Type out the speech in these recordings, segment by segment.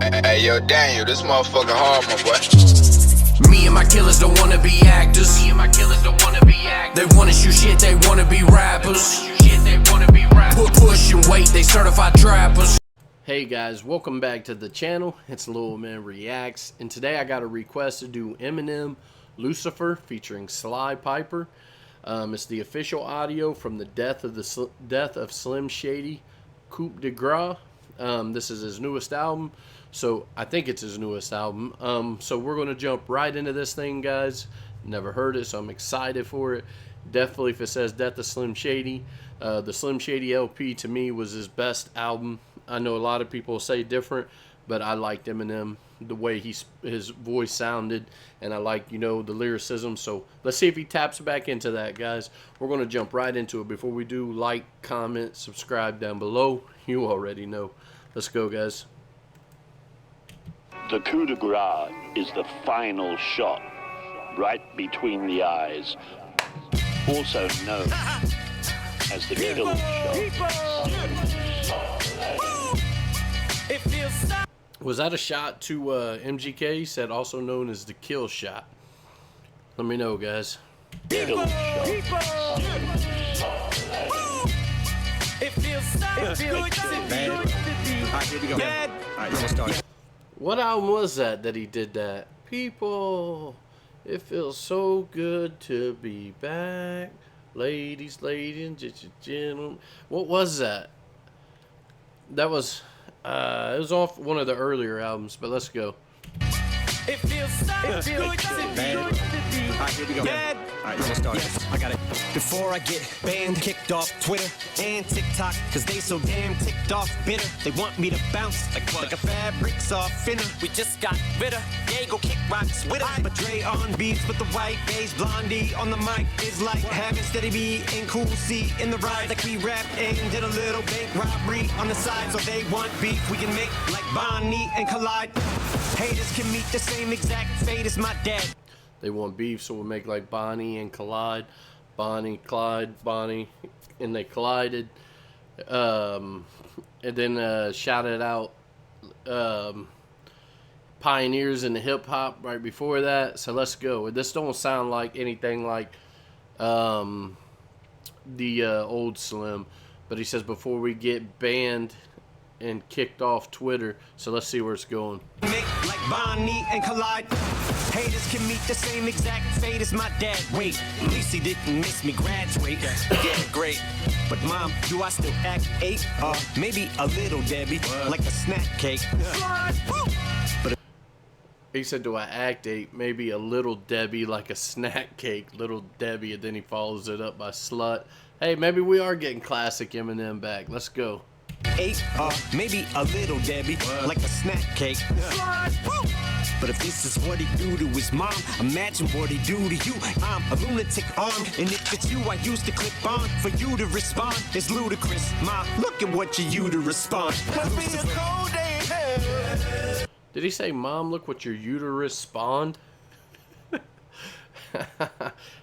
Hey, yo, Daniel, this motherfucker hard, my boy. Me and my killers don't wanna be actors. They wanna shoot shit, they wanna be rappers. Push and wait, they certified trappers. Hey guys, welcome back to the channel. It's Lil Man Reacts, and today I got a request to do Eminem, Lucifer featuring Sly Piper. It's the official audio from the death of Slim Shady, Coup de Grace. This is his newest album, so I think it's his newest album. So we're gonna jump right into this thing, guys. Never heard it, so I'm excited for it. Definitely, if it says Death of Slim Shady, the Slim Shady LP to me was his best album. I know a lot of people say different, but I liked Eminem, the way his voice sounded, and I like, the lyricism. So let's see if he taps back into that, guys. We're going to jump right into it. Before we do, like, comment, subscribe down below. You already know. Let's go, guys. The coup de grace is the final shot, right between the eyes, also known as the kill shot. Was that a shot to MGK? He said also known as the kill shot. Let me know, guys. Kill shot. What album was that he did that? People, it feels so good to be back. Ladies and gentlemen. What was that? That was, it was off one of the earlier albums, but let's go. It feels good to be Alright, here we go. Alright, let's start. Yes, I got it. Before I get banned, kicked off Twitter and TikTok, cause they so damn ticked off bitter. They want me to bounce like a fabric's off finner. We just got rid of Diego kick rocks with her. But Dre on beats with the white beige blondie on the mic is like having steady B and Cool C in the ride. Like we rap and did a little bank robbery on the side. So they want beef, we can make like Bonnie and Collide. Haters can meet the same exact fate as my dad. They want beef, so we'll make like Bonnie and Clyde. Bonnie, Clyde, Bonnie, and they collided. And then shouted out pioneers in the hip hop right before that. So let's go. This don't sound like anything like the old Slim, but he says before we get banned and kicked off Twitter. So let's see where it's going. Make like Bonnie and Clyde. Haters can meet the same exact fate as my dad. Wait, at least he didn't miss me graduate. Yeah, great. But mom, do I still act 8? Maybe a little Debbie, like a snack cake. But he said, do I act 8? Maybe a little Debbie, like a snack cake. Little Debbie, and then he follows it up by slut. Hey, maybe we are getting classic Eminem back. Let's go. 8, maybe a little Debbie, like a snack cake. But if this is what he do to his mom, imagine what he do to you. I'm a lunatic arm, and if it's you I used to click on, for you to respond is ludicrous. Ma, look at what you uterus spawned. Must be a cold day in hell. Did he say, Mom, look what your uterus spawned?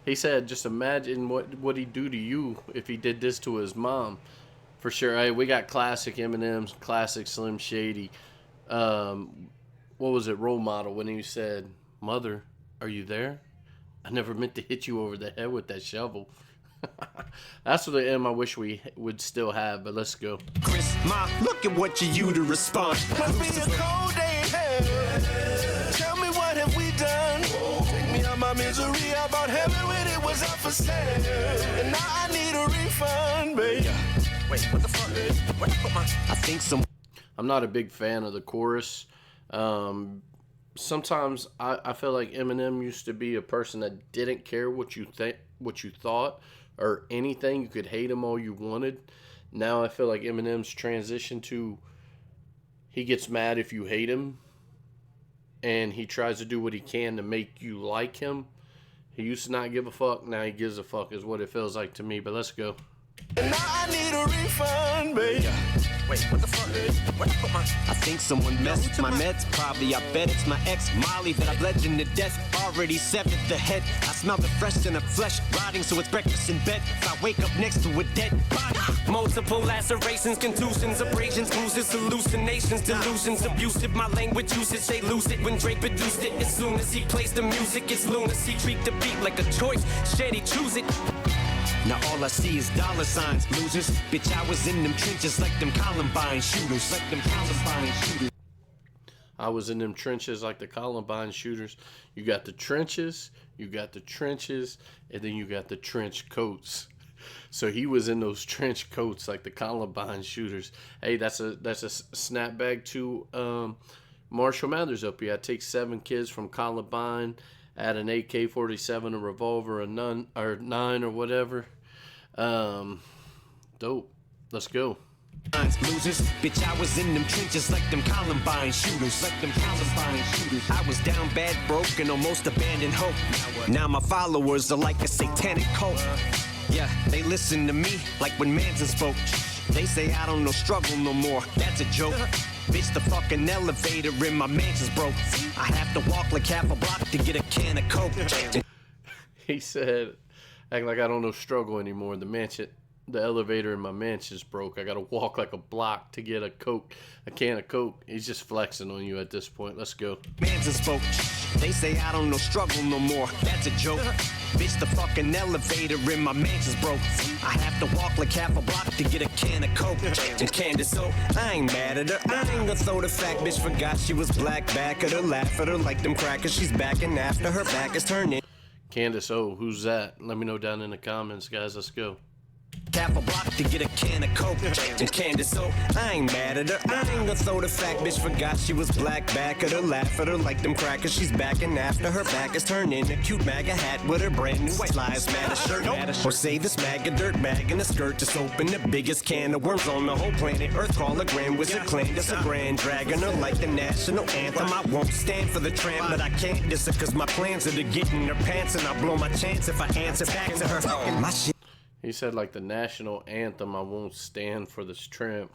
He said, just imagine what he'd do to you if he did this to his mom. For sure. Hey, we got classic Eminem, classic Slim Shady. What was it, Role Model, when he said, Mother, are you there? I never meant to hit you over the head with that shovel. That's the M I wish we would still have, but let's go. Chris, Ma, look at what your uterus spawned. Must be a cold day in hell. Tell me what have we done? Take me out my misery. I bought heaven when it was up for sale. And now I need a refund, baby. Wait, what the fuck? Where I put my... I think some... I'm not a big fan of the chorus. Sometimes I feel like Eminem used to be a person that didn't care what you thought, or anything. You could hate him all you wanted. Now I feel like Eminem's transition to, he gets mad if you hate him, and he tries to do what he can to make you like him. He used to not give a fuck. Now he gives a fuck, is what it feels like to me. But let's go. And now I need a refund, baby. Wait, what the fuck? Where I put my... I think someone messed with my meds. Probably, I bet it's my ex, Molly, that I bled to death. Already severed the head. I smell the fresh in the flesh. Rotting, so it's breakfast in bed. If I wake up next to a dead body. Multiple lacerations, contusions, abrasions, bruises, hallucinations, delusions, abusive. My language usage, they lose it when Drake produced it. As soon as he plays the music, it's lunacy. Treat the beat like a choice. Shady, choose it. Now all I see is dollar signs, losers. Bitch, I was in them trenches like them Columbine shooters. Like them Columbine shooters. I was in them trenches like the Columbine shooters. You got the trenches, and then you got the trench coats. So he was in those trench coats like the Columbine shooters. Hey, that's a snapback to Marshall Mathers up here. I take 7 kids from Columbine, add an AK-47, a revolver, a 9 or whatever. Dope. Let's go. Losers, bitch, I was in them trenches like them Columbine shooters. Like them Columbine shooters. I was down bad, broke, and almost abandoned hope. Now my followers are like a satanic cult. Yeah, they listen to me like when Manson spoke. They say I don't know struggle no more. That's a joke. Bitch, the fucking elevator in my mansion's broke. I have to walk like half a block to get a can of Coke. He said, act like I don't know struggle anymore. The elevator in my mansion's broke. I gotta walk like a block to get a can of Coke. He's just flexing on you at this point. Let's go. Manson spoke. They say I don't know struggle no more. That's a joke. Bitch, the fucking elevator in my mansion's broke. I have to walk like half a block to get a can of Coke. And Candace, so I ain't mad at her. I ain't gonna throw the fact. Bitch forgot she was black. Back at her, laugh at her like them crackers. She's backing after her back is turning. Candace, oh, who's that? Let me know down in the comments, guys. Let's go. Half a block to get a can of Coke. And Candace, so I ain't mad at her. I ain't gonna throw the fact. Bitch forgot she was black. Back at her, laugh at her like them crackers. She's backing after her back is turning. A cute MAGA hat with her brand new white lies matter shirt. Or say this MAGA dirt bag in a skirt. Just open the biggest can of worms on the whole planet Earth. Call a grand wizard clan. That's a grand dragon. Or like the national anthem. I won't stand for the tramp, but I can't diss her cause my plans are to get in her pants. And I'll blow my chance if I answer back to her. My shit. He said like the national anthem, I won't stand for this tramp.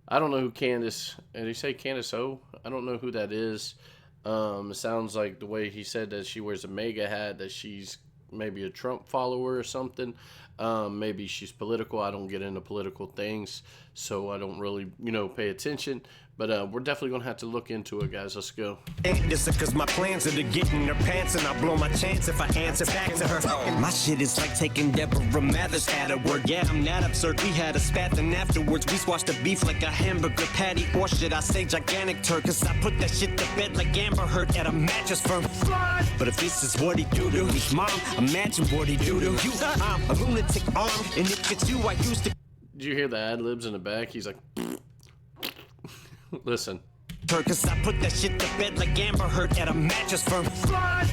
I don't know who Candace, did he say Candace O? I don't know who that is. It sounds like the way he said that she wears a MAGA hat, that she's maybe a Trump follower or something. Maybe she's political. I don't get into political things, so I don't really, pay attention. But we're definitely going to have to look into it, guys. Let's go. This is cause my plans are to get in her pants and I'll blow my chance if I answer back to her. My shit is like taking Deborah Mathers at her word. Yeah, I'm not absurd. We had a spat and afterwards we squashed the beef like a hamburger patty. Or should I say gigantic turd? Cause I put that shit to bed like Amber Heard at a mattress firm. But if this is what he do to his mom, imagine what he do to you. I'm a lunatic armed, and if it's you I used to. Did you hear the ad-libs in the back? He's like, listen. Cause I put that shit to bed like Amber Heard at a mattress firm.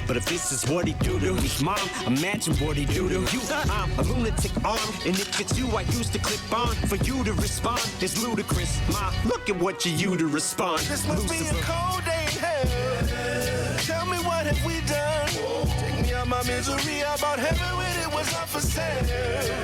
But if this is what he do to his mom, imagine what he do to you. I'm a lunatic armed, and if it's you I used to clip on. For you to respond is ludicrous. Ma, look at what you to respond. This must be a cold day in hell. Tell me what have we done? Take me out my misery. I bought heaven when it was up for sale,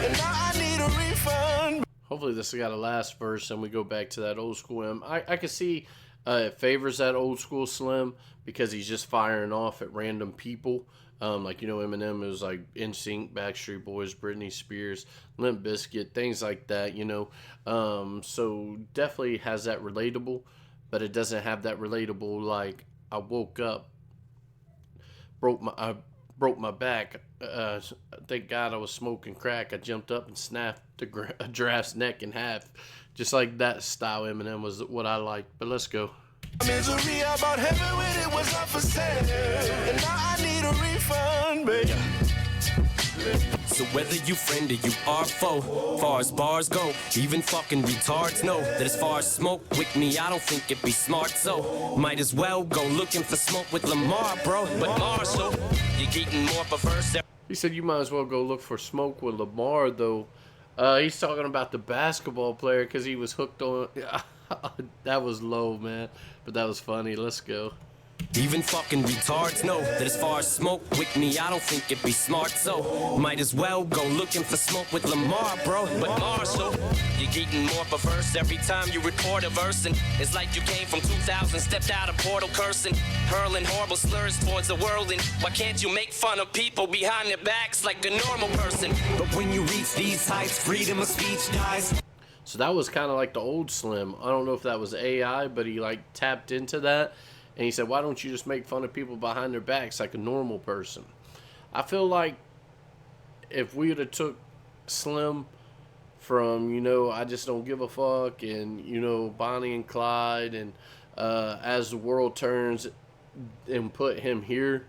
and now I need a refund. Hopefully this has got a last verse and we go back to that old school M. I can see it favors that old school Slim because he's just firing off at random people. Eminem is like NSYNC, Backstreet Boys, Britney Spears, Limp Bizkit, things like that, So definitely has that relatable, but it doesn't have that relatable like I woke up, broke my back. Thank God I was smoking crack. I jumped up and snapped a giraffe's neck in half. Just like that style Eminem was what I liked. But let's go. Misery about heaven when it was up for sale, and now I need a refund, baby. So whether you friend or you are foe, far as bars go, even fucking retards know that as far as smoke with me, I don't think it'd be smart. So might as well go looking for smoke with Lamar, bro. But Marshall, you're getting more perverse. He said you might as well go look for smoke with Lamar, though. He's talking about the basketball player because he was hooked on. That was low, man. But that was funny. Let's go. Even fucking retards know that as far as smoke with me, I don't think it'd be smart. So might as well go looking for smoke with Lamar, bro. But Marshall, you're getting more perverse every time you record a verse, and it's like you came from 2000, stepped out a portal, cursing, hurling horrible slurs towards the world. And why can't you make fun of people behind their backs like a normal person? But when you reach these heights, freedom of speech dies. So that was kind of like the old Slim. I don't know if that was AI, but he like tapped into that. And he said, why don't you just make fun of people behind their backs like a normal person? I feel like if we would have took Slim from, you know, I just don't give a fuck, and, you know, Bonnie and Clyde, and As the World Turns, and put him here,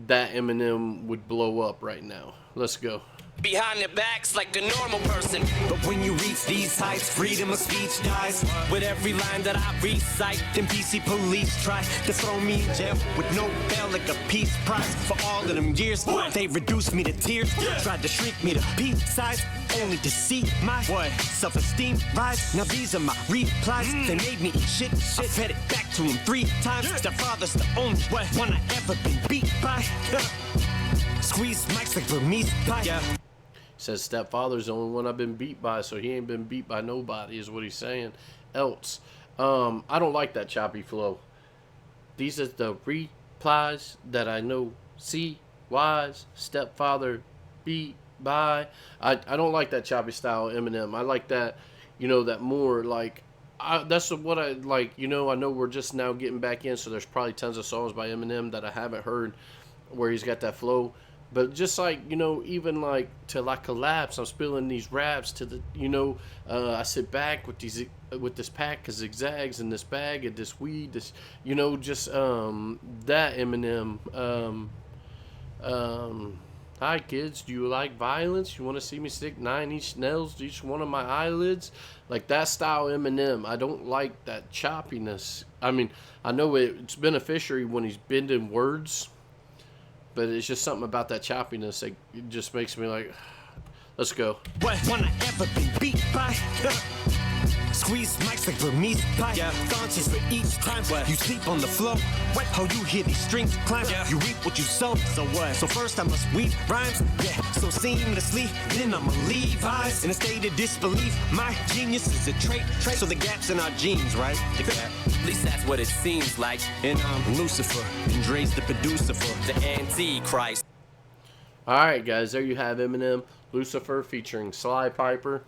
that Eminem would blow up right now. Let's go. Behind their backs like a normal person. But when you reach these heights, freedom of speech dies. With every line that I recite, then PC police try to throw me in jail with no bail, like a peace prize. For all of them years, they reduced me to tears, tried to shrink me to pea-size, only to see my self-esteem rise. Now these are my replies. They made me eat shit. I fed it back to them 3 times. Stepfather's the only one I ever been beat by. Squeeze mics like Burmese pie. Says Stepfather's the only one I've been beat by, so he ain't been beat by nobody, is what he's saying. Else, I don't like that choppy flow. These are the replies that I know. See, wise, stepfather, beat by. I don't like that choppy style Eminem. I like that, you know, that more like. That's what I like. You know, I know we're just now getting back in, so there's probably tons of songs by Eminem that I haven't heard where he's got that flow. But just like, you know, even like till I collapse, I'm spilling these raps to the, you know, I sit back with this pack of zigzags and this bag of this weed, this, you know, just that Eminem. Hi kids, do you like violence? You want to see me stick 9-inch nails to each one of my eyelids? Like that style Eminem. I don't like that choppiness. I mean, I know it's beneficiary when he's bending words, but it's just something about that choppiness that it just makes me like, let's go. What one I ever been beat by? Squeeze mics like Burmese pie. Daunches for each time you sleep on the floor. How you hear these strings climb? You reap what you sow. So what? So first I must weave rhymes. So seamlessly, then I'ma leave eyes in a state of disbelief. My genius is a trait. So the gaps in our genes, right? The gap. At least that's what it seems like. And I'm Lucifer, and Dre's the producer for the Antichrist. Alright guys, there you have Eminem, Lucifer featuring Sly Piper,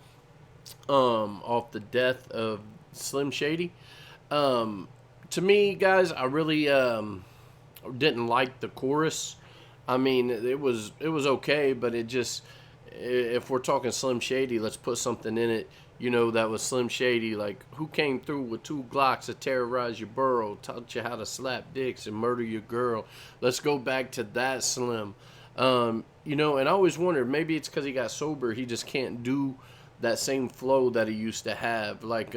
off the death of Slim Shady. To me, guys, I really didn't like the chorus. I mean, it was okay, but it just, if we're talking Slim Shady, let's put something in it, you know, that was Slim Shady, like, who came through with 2 Glocks to terrorize your borough, taught you how to slap dicks and murder your girl. Let's go back to that Slim. You know, and I always wondered, maybe it's because he got sober, he just can't do that same flow that he used to have. Like,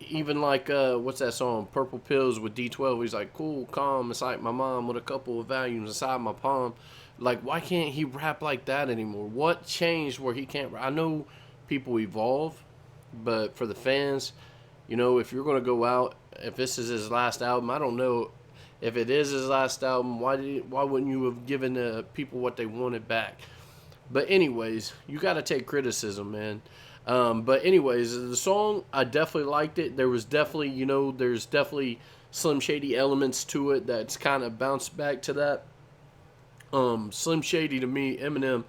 even like, what's that song, Purple Pills with D12, he's like, cool, calm, it's like my mom with a couple of volumes inside my palm. Like, why can't he rap like that anymore? What changed where he can't? I know people evolve, but for the fans, you know, if you're going to go out, if this is his last album, I don't know if it is his last album, why wouldn't you have given the people what they wanted back? But anyways, you got to take criticism, man. But anyways, the song, I definitely liked it. There was definitely, you know, there's definitely Slim Shady elements to it that's kind of bounced back to that. Slim Shady, to me, Eminem,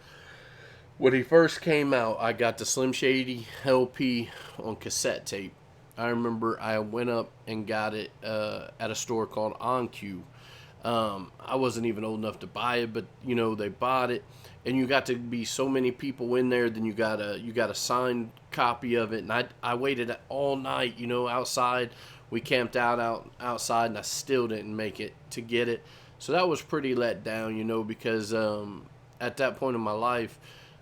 when he first came out, I got the Slim Shady LP on cassette tape. I remember I went up and got it at a store called OnQ. I wasn't even old enough to buy it, but, you know, they bought it. And you got to be so many people in there, then you got a signed copy of it. And I waited all night, you know, outside. We camped outside, and I still didn't make it to get it. So that was pretty let down, you know, because at that point in my life,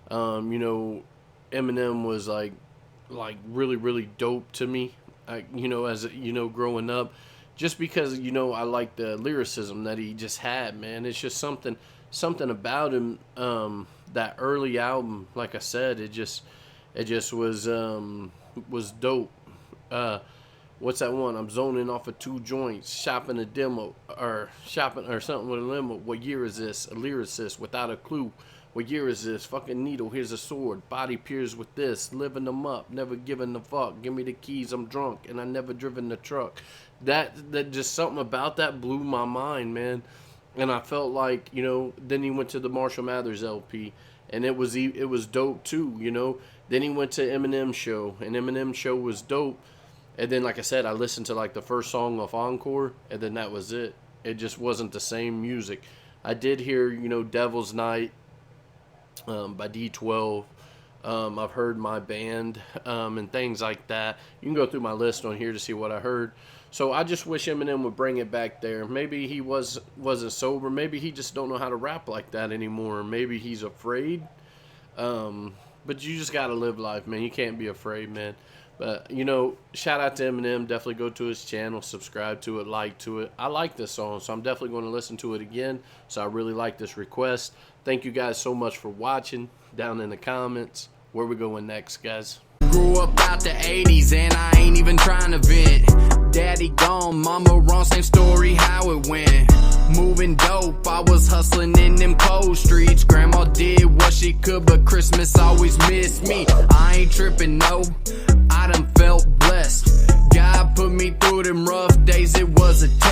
you know, Eminem was like really, really dope to me, you know, as, you know, growing up. Just because, you know, I like the lyricism that he just had, man. It's just something about him, that early album, like I said, it just was dope. What's that one? I'm zoning off of 2 joints, shopping a demo, or shopping or something with a limo. What year is this? A lyricist without a clue. What year is this? Fucking needle, here's a sword. Body pierced with this. Living them up, never giving a fuck. Give me the keys, I'm drunk, and I never driven the truck. That just something about that blew my mind, man. And I felt like, you know, then he went to the Marshall Mathers LP, and it was dope too, you know. Then he went to Eminem show, and Eminem show was dope. And then, like I said, I listened to like the first song of Encore, and then that was it. It just wasn't the same music. I did hear, you know, Devil's Night by D12. I've heard My Band and things like that. You can go through my list on here to see what I heard. So I just wish Eminem would bring it back there. Maybe he wasn't sober. Maybe he just don't know how to rap like that anymore. Maybe he's afraid. But you just got to live life, man. You can't be afraid, man. But, you know, shout out to Eminem. Definitely go to his channel, subscribe to it, like to it. I like this song, so I'm definitely going to listen to it again. So I really like this request. Thank you guys so much for watching. Down in the comments, where we going next, guys? Grew up out the 80s and I ain't even trying to vent. Daddy gone, mama wrong, same story how it went. Moving dope, I was hustling in them cold streets. Grandma did what she could, but Christmas always missed me. I ain't tripping, no, I done felt blessed. God put me through them rough days, it was a test.